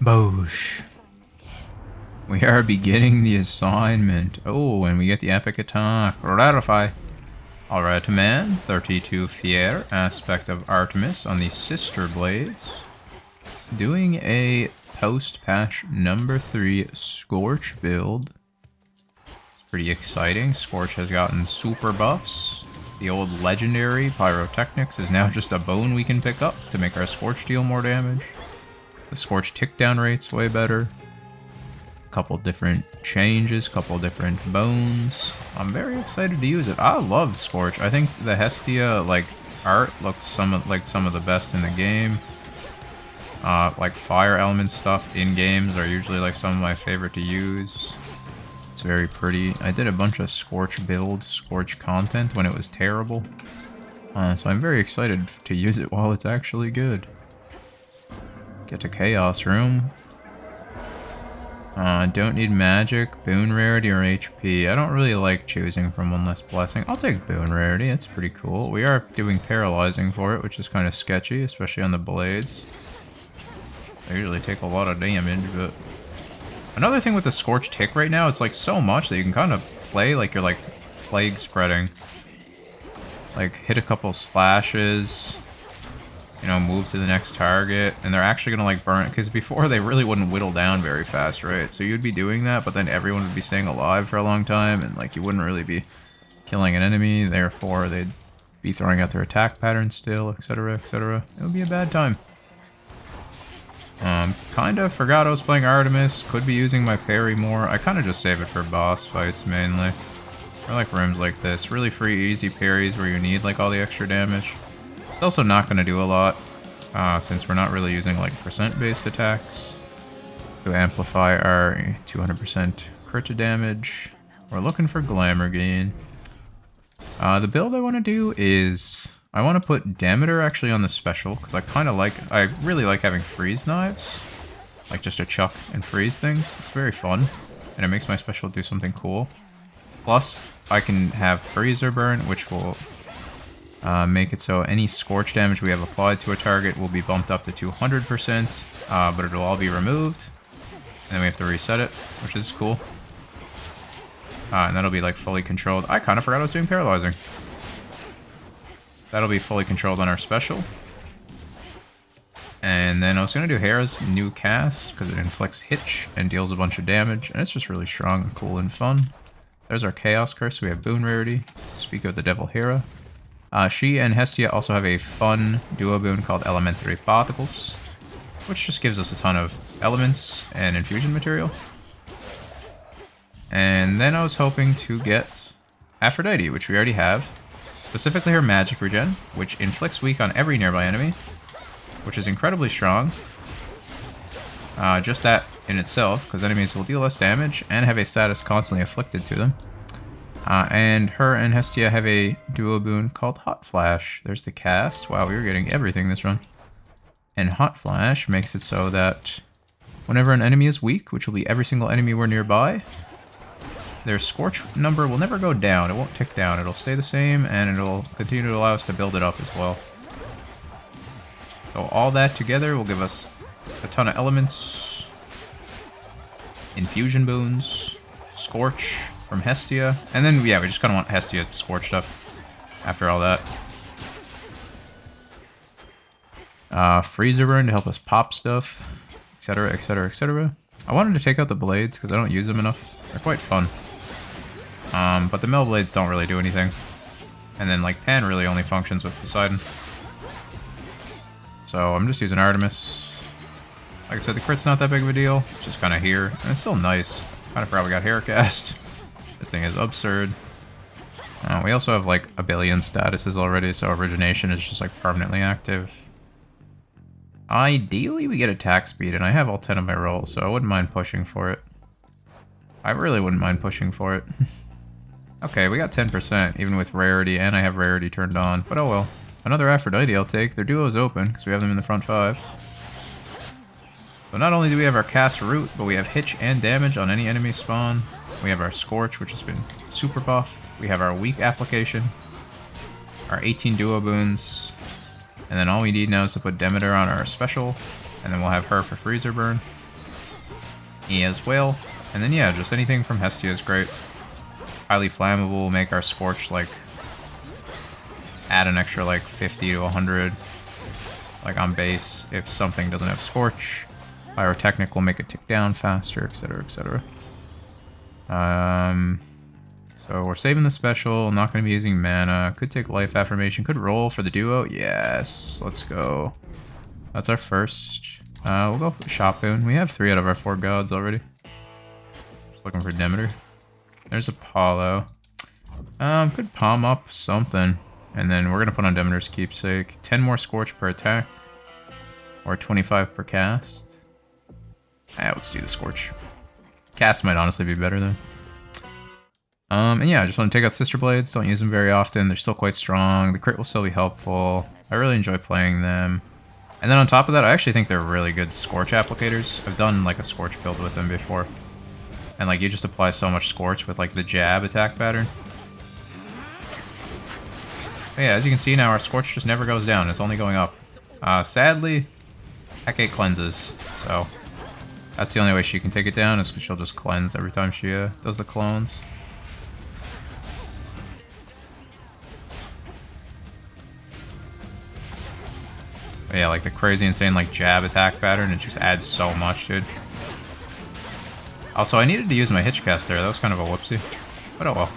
Boosh. We are beginning the assignment. Oh, and we get the epic attack. Ratify. Alright, man. 32 Fier, aspect of Artemis on the Sister Blades. Doing a post-patch number 3 Scorch build. It's pretty exciting. Scorch has gotten super buffs. The old legendary Pyrotechnics is now just a bone we can pick up to make our Scorch deal more damage. The Scorch tick down rate's way better. Couple different changes, couple different bones. I'm very excited to use it. I love Scorch. I think the Hestia like art looks some of the best in the game. Like fire element stuff in games are usually like some of my favorite to use. It's very pretty. I did a bunch of Scorch builds, Scorch content when it was terrible. So I'm very excited to use it while it's actually good. Get to Chaos Room. Don't need magic, boon rarity, or HP. I don't really like choosing from one less blessing. I'll take boon rarity, it's pretty cool. We are doing paralyzing for it, which is kind of sketchy, especially on the blades. They usually take a lot of damage, but... Another thing with the Scorch tick right now, it's like so much that you can kind of play like you're like plague spreading. Like hit a couple slashes, you know, move to the next target, and they're actually gonna like burn it, because before they really wouldn't whittle down very fast, right? So you'd be doing that, but then everyone would be staying alive for a long time, and like you wouldn't really be killing an enemy, therefore they'd be throwing out their attack pattern still, etc, etc. It would be a bad time. Kinda forgot I was playing Artemis, could be using my parry more. I kinda just save it for boss fights mainly. Or like rooms like this, really free easy parries where you need like all the extra damage. It's also not going to do a lot, since we're not really using like percent-based attacks to amplify our 200% crit damage. We're looking for glamour gain. The build I want to do is I want to put Demeter actually on the special, because I really like having freeze knives, like just to chuck and freeze things. It's very fun, and it makes my special do something cool. Plus, I can have Freezer Burn, which will make it so any Scorch damage we have applied to a target will be bumped up to 200%, but it'll all be removed. And then we have to reset it, which is cool. And that'll be like fully controlled. I kind of forgot I was doing paralyzing. That'll be fully controlled on our special. And then I was going to do Hera's new cast, because it inflicts hitch and deals a bunch of damage. And it's just really strong and cool and fun. There's our Chaos Curse. We have Boon Rarity. Speak of the Devil Hera. She and Hestia also have a fun duo boon called Elementary Particles, which just gives us a ton of elements and infusion material. And then I was hoping to get Aphrodite, which we already have. Specifically her magic regen, which inflicts weak on every nearby enemy, which is incredibly strong. Just that in itself, because enemies will deal less damage and have a status constantly afflicted to them. And her and Hestia have a duo boon called Hot Flash. There's the cast. Wow, we were getting everything this run. And Hot Flash makes it so that whenever an enemy is weak, which will be every single enemy we're nearby, their Scorch number will never go down. It won't tick down. It'll stay the same, and it'll continue to allow us to build it up as well. So all that together will give us a ton of elements, infusion boons, Scorch from Hestia, and then yeah, we just kind of want Hestia Scorch stuff after all that. Freezer Burn to help us pop stuff, etc, etc, etc. I wanted to take out the blades because I don't use them enough. They're quite fun. But the Mel blades don't really do anything. And then like Pan really only functions with Poseidon. So I'm just using Artemis. Like I said, the crit's not that big of a deal. It's just kind of here. And it's still nice. Kind of probably got hair cast. This thing is absurd. We also have like a billion statuses already, so Origination is just like permanently active. Ideally, we get attack speed, and I have all 10 of my rolls, so I wouldn't mind pushing for it. I really wouldn't mind pushing for it. Okay, we got 10%, even with rarity, and I have rarity turned on, but oh well. Another Aphrodite I'll take. Their duo is open, because we have them in the front 5. So not only do we have our cast root, but we have hitch and damage on any enemy spawn. We have our Scorch, which has been super buffed. We have our weak application. Our 18 duo boons. And then all we need now is to put Demeter on our special. And then we'll have her for Freezer Burn. as well. And then yeah, just anything from Hestia is great. Highly flammable, make our Scorch like add an extra like 50 to 100 like on base if something doesn't have Scorch. Pyrotechnic will make it tick down faster, etc, etc. So we're saving the special, not going to be using mana. Could take Life Affirmation, could roll for the duo. Yes, let's go. That's our first. We'll go for Shop Boon. We have 3 out of our 4 gods already. Just looking for Demeter. There's Apollo. Could palm up something. And then we're going to put on Demeter's Keepsake. 10 more Scorch per attack. Or 25 per cast. Let's do the Scorch. Cast might honestly be better though. And yeah, I just want to take out Sister Blades. Don't use them very often. They're still quite strong. The crit will still be helpful. I really enjoy playing them. And then on top of that, I actually think they're really good Scorch applicators. I've done like a Scorch build with them before. And like you just apply so much Scorch with like the jab attack pattern. But yeah, as you can see now, our Scorch just never goes down. It's only going up. Sadly, Hecate cleanses. So that's the only way she can take it down, is because she'll just cleanse every time she does the clones. But yeah, like the crazy insane like jab attack pattern, it just adds so much, dude. Also, I needed to use my Hitchcast there. That was kind of a whoopsie. But oh well.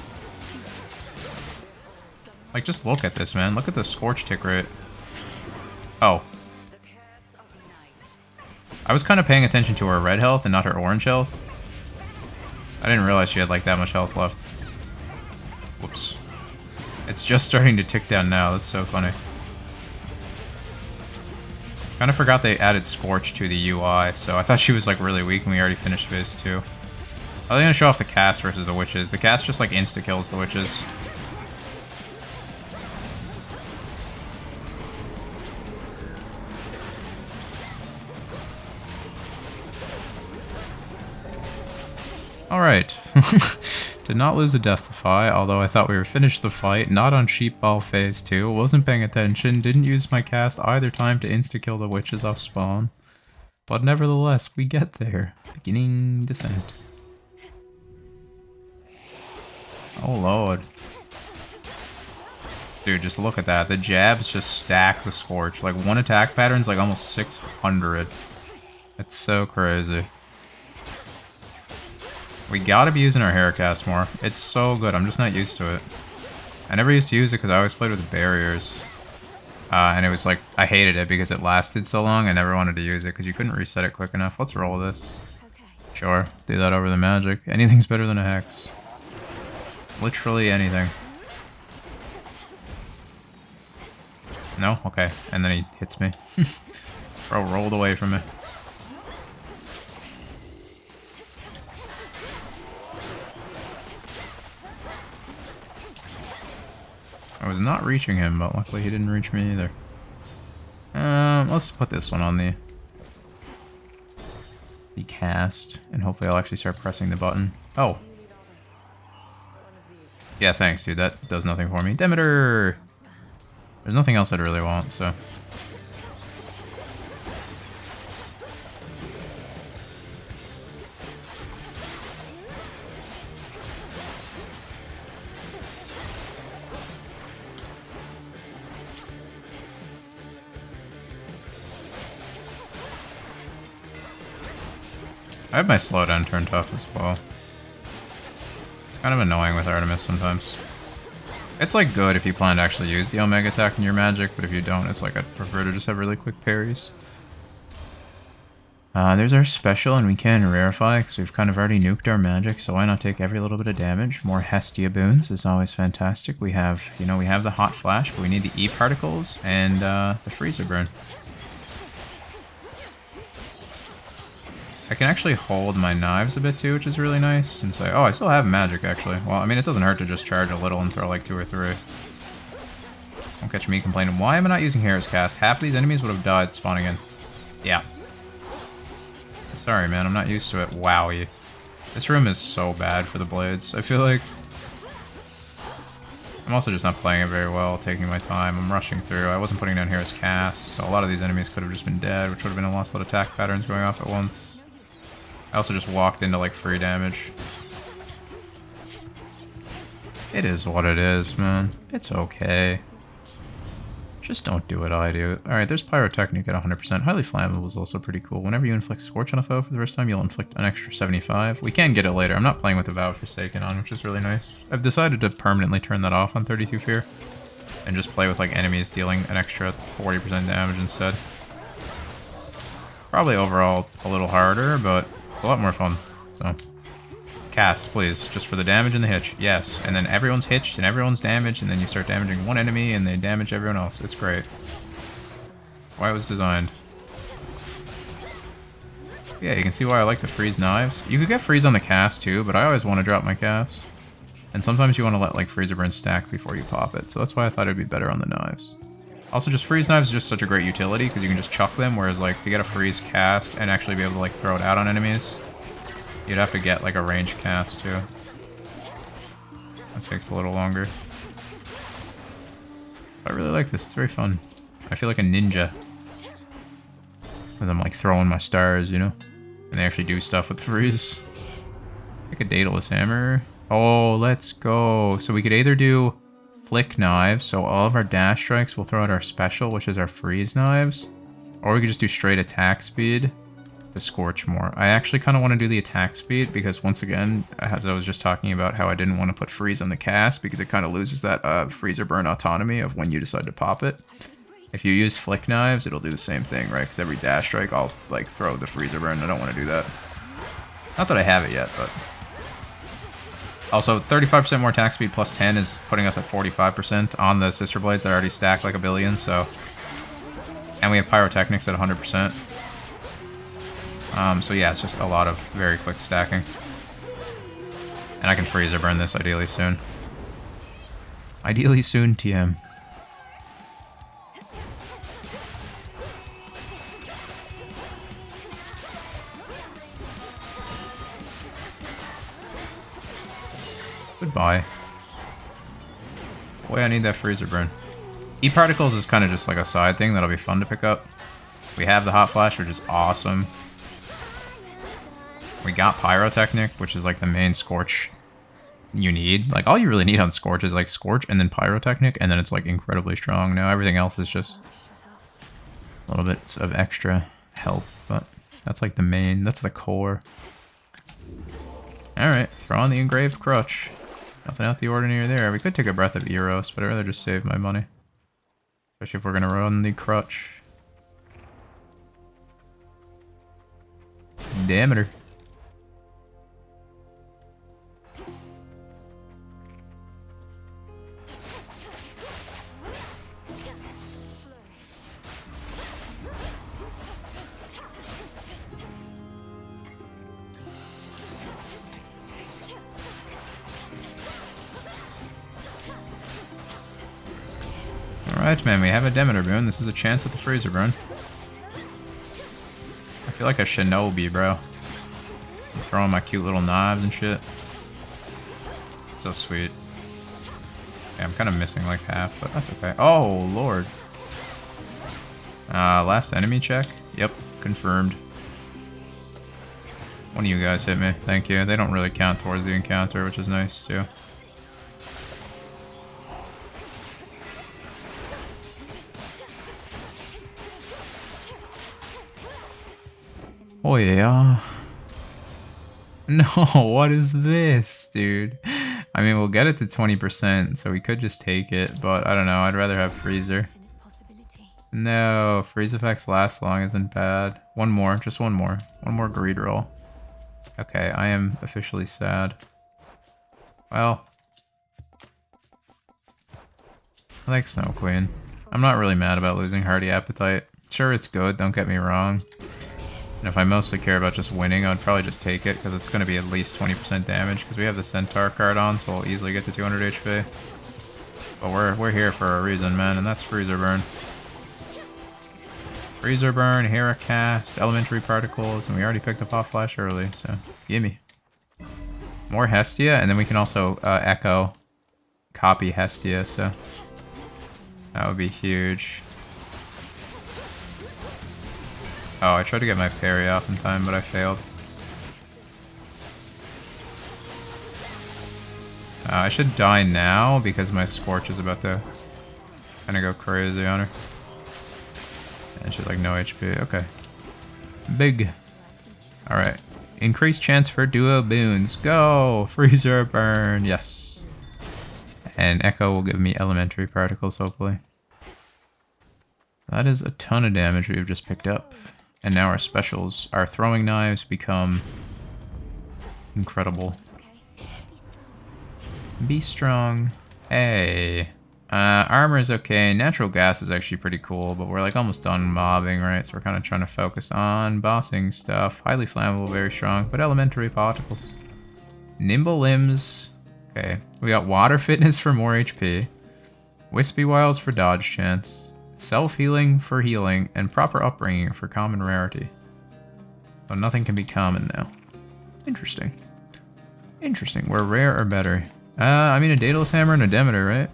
Like, just look at this, man. Look at the Scorch tick rate. Oh. I was kind of paying attention to her red health and not her orange health. I didn't realize she had like that much health left. Whoops. It's just starting to tick down now. That's so funny. Kind of forgot they added Scorch to the UI, so I thought she was like really weak and we already finished phase 2. I was gonna show off the cast versus the witches. The cast just like insta-kills the witches. Alright. Did not lose a Deathify, although I thought we were finished the fight. Not on Sheepball phase 2. Wasn't paying attention. Didn't use my cast either time to insta-kill the witches off spawn. But nevertheless, we get there. Beginning descent. Oh lord. Dude, just look at that. The jabs just stack the Scorch. Like, one attack pattern's like almost 600. It's so crazy. We gotta be using our Heracast more. It's so good, I'm just not used to it. I never used to use it because I always played with barriers. And it was like, I hated it because it lasted so long, I never wanted to use it because you couldn't reset it quick enough. Let's roll this. Sure, do that over the magic. Anything's better than a Hex. Literally anything. No? Okay. And then he hits me. Bro rolled away from me. I was not reaching him, but luckily he didn't reach me either. Let's put this one on the cast, and hopefully I'll actually start pressing the button. Oh. Yeah, thanks, dude. That does nothing for me. Demeter! There's nothing else I'd really want, so... I have my slowdown turned off as well. It's kind of annoying with Artemis sometimes. It's like good if you plan to actually use the Omega attack in your magic, but if you don't, it's like I'd prefer to just have really quick parries. There's our special, and we can rarefy because we've kind of already nuked our magic, so why not take every little bit of damage? More Hestia boons is always fantastic. We have, you know, we have the Hot Flash, but we need the E-Particles and the Freezer Burn. I can actually hold my knives a bit too, which is really nice, since I still have magic actually. Well, I mean, it doesn't hurt to just charge a little and throw like 2 or 3. Don't catch me complaining. Why am I not using Hera's Cast? Half of these enemies would have died spawning in. Yeah. Sorry, man, I'm not used to it. Wowie. This room is so bad for the blades. I feel like... I'm also just not playing it very well, taking my time. I'm rushing through. I wasn't putting down Hera's Cast, so a lot of these enemies could have just been dead, which would have been a lost lot of attack patterns going off at once. I also just walked into like free damage. It is what it is, man. It's okay. Just don't do what I do. Alright, there's Pyrotechnic at 100%. Highly Flammable is also pretty cool. Whenever you inflict Scorch on a foe for the first time, you'll inflict an extra 75. We can get it later. I'm not playing with the Vow Forsaken on, which is really nice. I've decided to permanently turn that off on 32 Fear. And just play with like enemies dealing an extra 40% damage instead. Probably overall a little harder, but it's a lot more fun. So, cast, please, just for the damage and the hitch. Yes, and then everyone's hitched and everyone's damaged, and then you start damaging one enemy and they damage everyone else. It's great. Why it was designed. Yeah, you can see why I like the freeze knives. You could get freeze on the cast too, but I always want to drop my cast. And sometimes you want to let like freezer burn stack before you pop it, so that's why I thought it'd be better on the knives. Also, just freeze knives is just such a great utility because you can just chuck them, whereas like to get a freeze cast and actually be able to like throw it out on enemies, you'd have to get like a range cast too. That takes a little longer. I really like this, it's very fun. I feel like a ninja. As I'm like throwing my stars, you know? And they actually do stuff with the freeze. Like a Daedalus Hammer. Oh, let's go. So we could either do flick knives, so all of our dash strikes will throw out our special, which is our freeze knives. Or we could just do straight attack speed to Scorch more. I actually kind of want to do the attack speed because once again, as I was just talking about how I didn't want to put freeze on the cast because it kind of loses that freezer burn autonomy of when you decide to pop it. If you use flick knives, it'll do the same thing, right? Because every dash strike, I'll like throw the freezer burn. I don't want to do that. Not that I have it yet, but... Also, 35% more attack speed plus 10 is putting us at 45% on the Sister Blades that are already stacked like a billion, so... And we have Pyrotechnics at 100%. So yeah, it's just a lot of very quick stacking. And I can freezer burn this ideally soon. Ideally soon, TM. Goodbye. Boy, I need that freezer burn. E-Particles is kind of just like a side thing that'll be fun to pick up. We have the Hot Flash, which is awesome. We got Pyrotechnic, which is like the main Scorch you need. Like, all you really need on Scorch is like Scorch and then Pyrotechnic, and then it's like incredibly strong. Now everything else is just a little bit of extra help, but that's like the main, that's the core. Alright, throw on the Engraved Crutch. Nothing out the ordinary there. We could take a Breath of Eros, but I'd rather just save my money. Especially if we're gonna run the Crutch. Damn it. Alright, man, we have a Demeter Boon. This is a chance at the Freezer Burn. I feel like a shinobi, bro. I'm throwing my cute little knives and shit. So sweet. Yeah, I'm kind of missing like half, but that's okay. Oh, lord. Last enemy check? Yep, confirmed. One of you guys hit me. Thank you. They don't really count towards the encounter, which is nice, too. Oh yeah. No, what is this, dude? I mean, we'll get it to 20%, so we could just take it, but I don't know, I'd rather have Freezer. No, freeze effects last long isn't bad. One more, just one more. One more greed roll. Okay, I am officially sad. Well. I like Snow Queen. I'm not really mad about losing Hearty Appetite. Sure, it's good, don't get me wrong. And if I mostly care about just winning, I'd probably just take it, because it's going to be at least 20% damage, because we have the Centaur card on, so we'll easily get to 200 HP. But we're here for a reason, man, and that's Freezer Burn. Freezer Burn, Hera Cast, Elementary Particles, and we already picked up Hot Flash early, so gimme. More Hestia, and then we can also Echo copy Hestia, so that would be huge. Oh, I tried to get my parry off in time, but I failed. I should die now because my Scorch is about to kind of go crazy on her. And she's like no HP. Okay. Big. Alright. Increased chance for duo boons. Go! Freezer burn. Yes. And Echo will give me elementary particles, hopefully. That is a ton of damage we've just picked up. And now our specials, our throwing knives become incredible. Be strong. Hey. Armor is okay. Natural gas is actually pretty cool, but we're like almost done mobbing, right? So we're kind of trying to focus on bossing stuff. Highly flammable, very strong, but elementary particles. Nimble limbs. Okay. We got water fitness for more HP. Wispy wiles for dodge chance. Self-healing for healing, and proper upbringing for common rarity. So nothing can be common now. Interesting. Interesting. We're rare or better. I mean a Daedalus Hammer and a Demeter, right?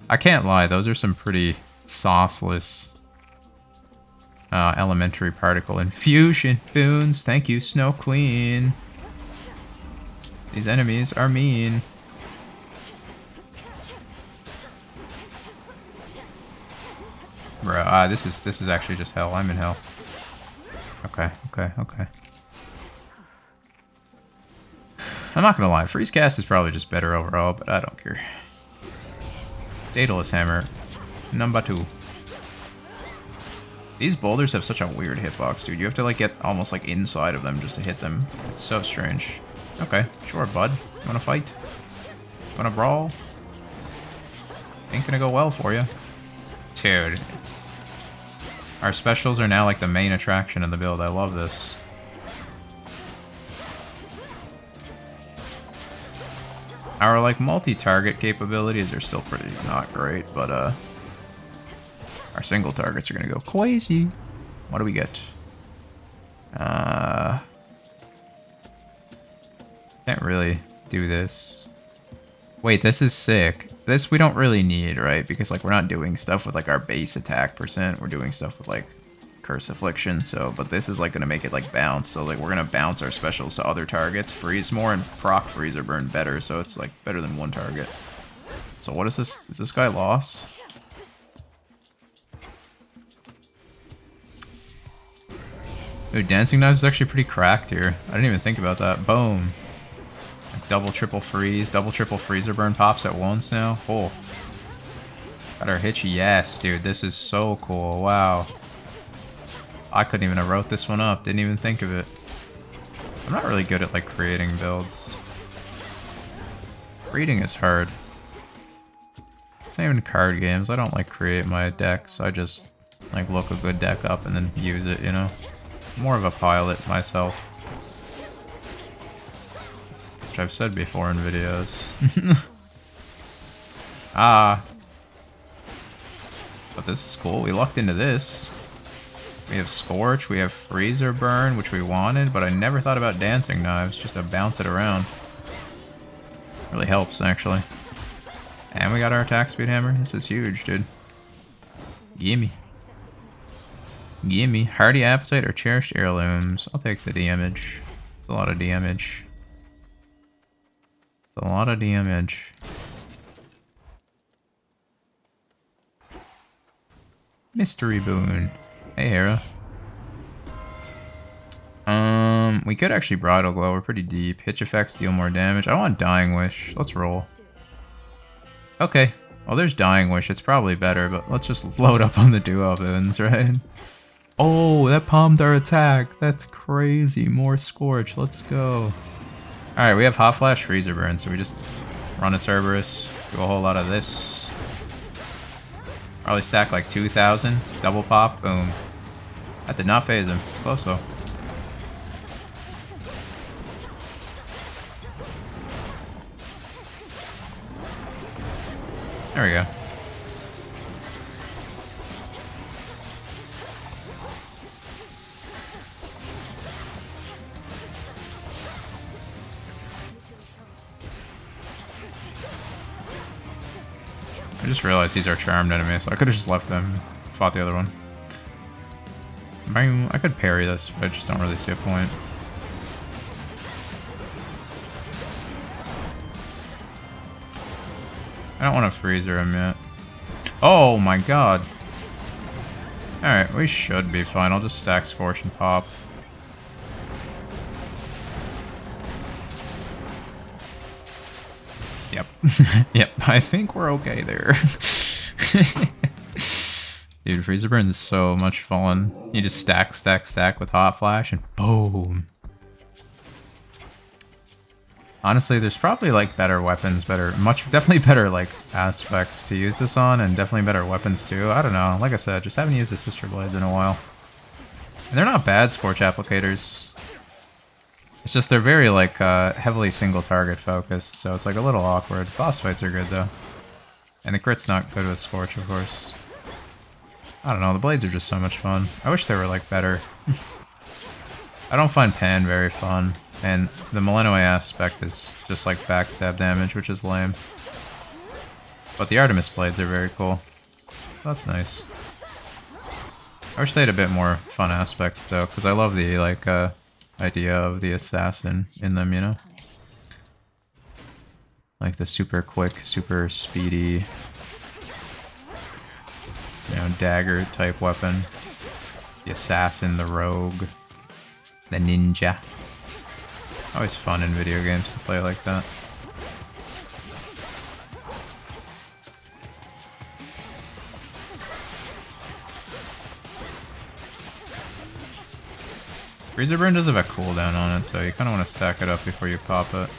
I can't lie, those are some pretty sauceless elementary particle infusion boons. Thank you, Snow Queen. These enemies are mean. Bro, this is actually just hell. I'm in hell. Okay. I'm not gonna lie, Freeze Cast is probably just better overall, but I don't care. Daedalus Hammer, number 2. These boulders have such a weird hitbox, dude. You have to like get almost like inside of them just to hit them. It's so strange. Okay, sure, bud. Wanna fight? Wanna brawl? Ain't gonna go well for you. Dude. Our specials are now like the main attraction of the build. I love this. Our like multi-target capabilities are still pretty not great, but our single targets are gonna go crazy. What do we get? Can't really do this. Wait, this is sick. This we don't really need, right? Because like we're not doing stuff with like our base attack percent. We're doing stuff with like Curse Affliction. So, but this is like gonna make it like bounce. So like we're gonna bounce our specials to other targets, freeze more, and proc freezer burn better. So it's like better than one target. So what is this? Is this guy lost? Dude, Dancing Knives is actually pretty cracked here. I didn't even think about that. Boom. Double, triple freeze. Double, triple freezer burn pops at once now. Oh. Got our hitchy. Yes, dude. This is so cool. Wow. I couldn't even have wrote this one up. Didn't even think of it. I'm not really good at, like, creating builds. Reading is hard. Same in card games. I don't, like, create my decks. I just, like, look a good deck up and then use it, you know? More of a pilot myself. I've said before in videos. But this is cool. We lucked into this. We have Scorch, we have Freezer Burn, which we wanted, but I never thought about Dancing Knives, just to bounce it around. Really helps, actually. And we got our attack speed hammer. This is huge, dude. Gimme. Gimme. Hardy Appetite or Cherished Heirlooms. I'll take the damage. It's a lot of damage. A lot of damage. Mystery Boon. Hey, Hera. We could actually Bridal Glow. We're pretty deep. Hitch effects deal more damage. I want Dying Wish. Let's roll. Okay. Well, there's Dying Wish. It's probably better, but let's just load up on the duo boons, right? Oh, that palmed our attack. That's crazy. More Scorch. Let's go. Alright, we have Hot Flash Freezer Burn, so we just run a Cerberus, do a whole lot of this. Probably stack like 2,000, double pop, boom. That did not phase him. Close though. There we go. I just realized he's our charmed enemy, so I could have just left him, fought the other one. I could parry this, but I just don't really see a point. I don't want to freezer him yet. Oh my god. Alright, we should be fine. I'll just stack Scorch and pop. Yep. Yep, I think we're okay there. Dude, Freezer Burn is so much fun. You just stack, stack, stack with Hot Flash and boom. Honestly, there's probably like better weapons, definitely better like aspects to use this on, and definitely better weapons too. I don't know. Like I said, just haven't used the Sister Blades in a while. And they're not bad Scorch applicators. It's just they're very like heavily single target focused, so it's like a little awkward. Boss fights are good though. And the crit's not good with Scorch, of course. I don't know, the blades are just so much fun. I wish they were like better. I don't find Pan very fun. And the Millenoi aspect is just like backstab damage, which is lame. But the Artemis blades are very cool. That's nice. I wish they had a bit more fun aspects though, because I love the like idea of the assassin in them, you know? Like the super quick, super speedy, you know, dagger type weapon. The assassin, the rogue, the ninja. Always fun in video games to play like that. Freezer Burn does have a cooldown on it, so you kind of want to stack it up before you pop it.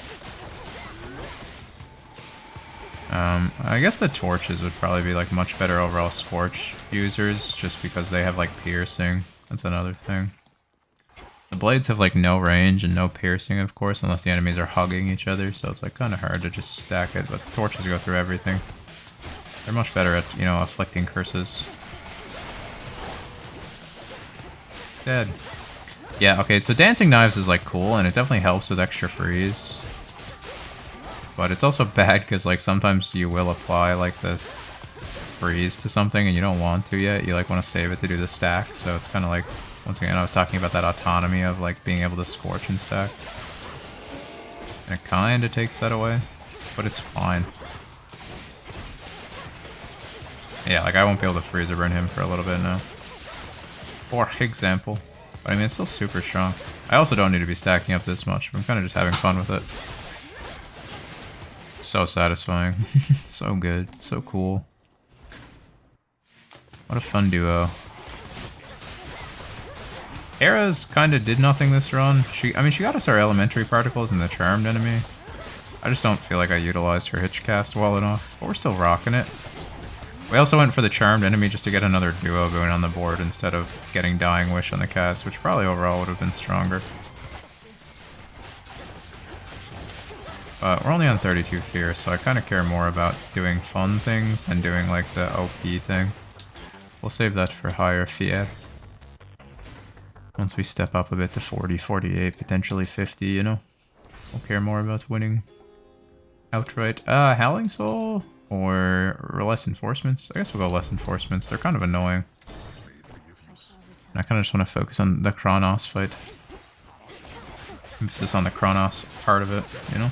I guess the torches would probably be like much better overall Scorch users, just because they have like piercing. That's another thing. The blades have like no range and no piercing, of course, unless the enemies are hugging each other, so it's like kind of hard to just stack it, but the torches go through everything. They're much better at, you know, afflicting curses. Dead. Yeah, okay, so Dancing Knives is like cool, and it definitely helps with extra freeze. But it's also bad because like sometimes you will apply like this freeze to something and you don't want to yet. You like want to save it to do the stack, so it's kind of like, once again, I was talking about that autonomy of like being able to Scorch and stack. And it kind of takes that away, but it's fine. Yeah, like I won't be able to Freezer Burn him for a little bit now. For example. But I mean, it's still super strong. I also don't need to be stacking up this much. I'm kind of just having fun with it. So satisfying. So good. So cool. What a fun duo. Hera's kind of did nothing this run. I mean, she got us our elementary particles and the charmed enemy. I just don't feel like I utilized her hitchcast well enough. But we're still rocking it. We also went for the charmed enemy just to get another duo going on the board instead of getting Dying Wish on the cast, which probably overall would have been stronger. But we're only on 32 fear, so I kind of care more about doing fun things than doing like the OP thing. We'll save that for higher fear. Once we step up a bit to 40, 48, potentially 50, you know? We'll care more about winning outright. Howling Soul or less enforcements? I guess we'll go less enforcements. They're kind of annoying. And I kind of just want to focus on the Kronos fight. Emphasis on the Kronos part of it, you know?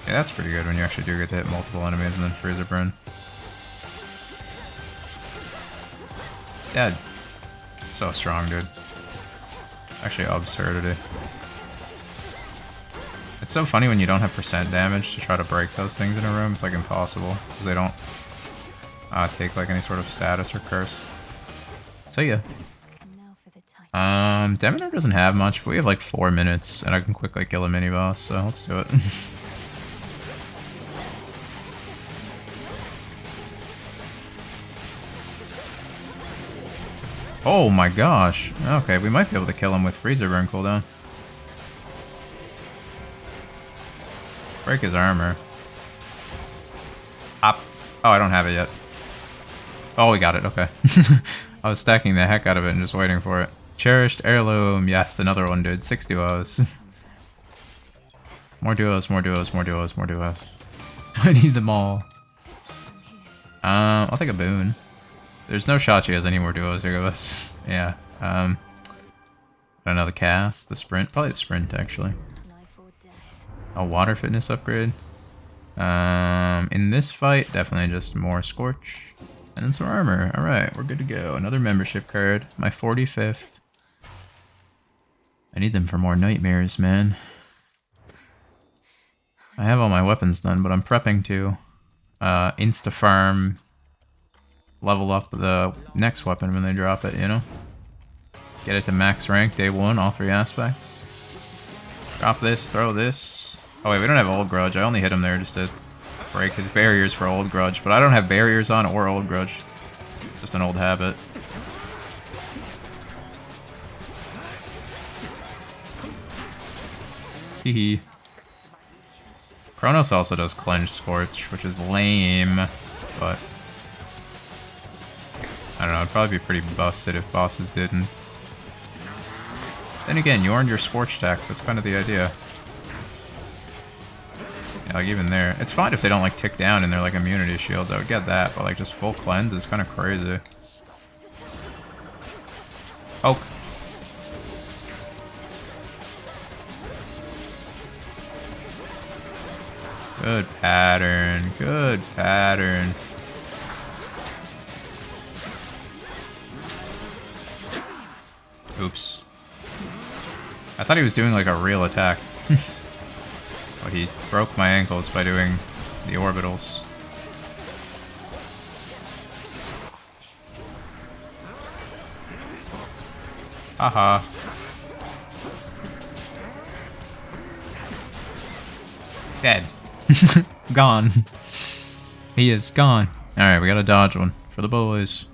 Yeah, that's pretty good when you actually do get to hit multiple enemies and then Freezer Burn. Dead. So strong, dude. Actually, absurdity. It's so funny when you don't have percent damage to try to break those things in a room. It's like impossible because they don't take like any sort of status or curse. So yeah. Demonar doesn't have much, but we have like 4 minutes and I can quickly kill a mini boss, so let's do it. Oh my gosh. Okay, we might be able to kill him with Freezer Burn cooldown. Break his armor. Up. Oh, I don't have it yet. Oh, we got it. Okay. I was stacking the heck out of it and just waiting for it. Cherished Heirloom. Yes, another one, dude. 6 duos. More duos, more duos, more duos, more duos. I need them all. I'll take a boon. There's no shot she has any more duos to give us. Yeah. I don't know, the cast, the sprint. Probably the sprint, actually. A water fitness upgrade. In this fight, definitely just more Scorch. And then some armor. Alright, we're good to go. Another membership card. My 45th. I need them for more nightmares, man. I have all my weapons done, but I'm prepping to insta-farm, level up the next weapon when they drop it, you know? Get it to max rank day 1, all 3 aspects. Drop this, throw this. Oh wait, we don't have Old Grudge. I only hit him there just to break his barriers for Old Grudge, but I don't have barriers on or Old Grudge. Just an old habit. Hehe. Kronos also does Cleanse Scorch, which is lame, but I don't know, it'd probably be pretty busted if bosses didn't. Then again, you earned your Scorch tax, that's kind of the idea. Yeah, like even there. It's fine if they don't like tick down in their like immunity shields, I would get that, but like just full cleanse is kind of crazy. Poke. Good pattern, good pattern. Oops. I thought he was doing like a real attack. But he broke my ankles by doing the orbitals. Haha. Dead. Gone. He is gone. Alright, we gotta dodge one. For the boys.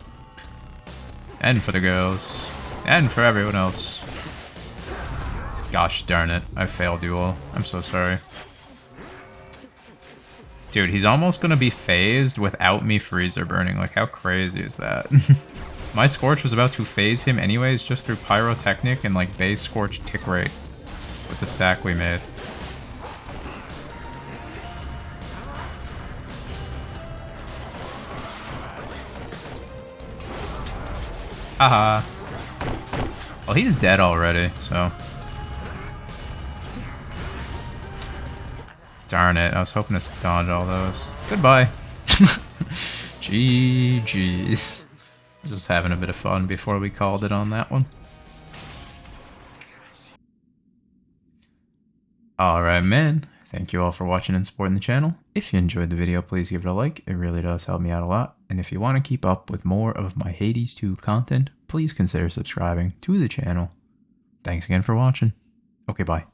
And for the girls. And for everyone else. Gosh darn it. I failed you all. I'm so sorry. Dude, he's almost gonna be phased without me freezer burning. Like, how crazy is that? My Scorch was about to phase him anyways, just through Pyrotechnic and, like, base Scorch tick rate. With the stack we made. Haha. Well, he's dead already, so... Darn it, I was hoping to dodge all those. Goodbye. GG's. Just having a bit of fun before we called it on that one. Alright, man. Thank you all for watching and supporting the channel. If you enjoyed the video, please give it a like. It really does help me out a lot. And if you want to keep up with more of my Hades 2 content, please consider subscribing to the channel. Thanks again for watching. Okay, bye.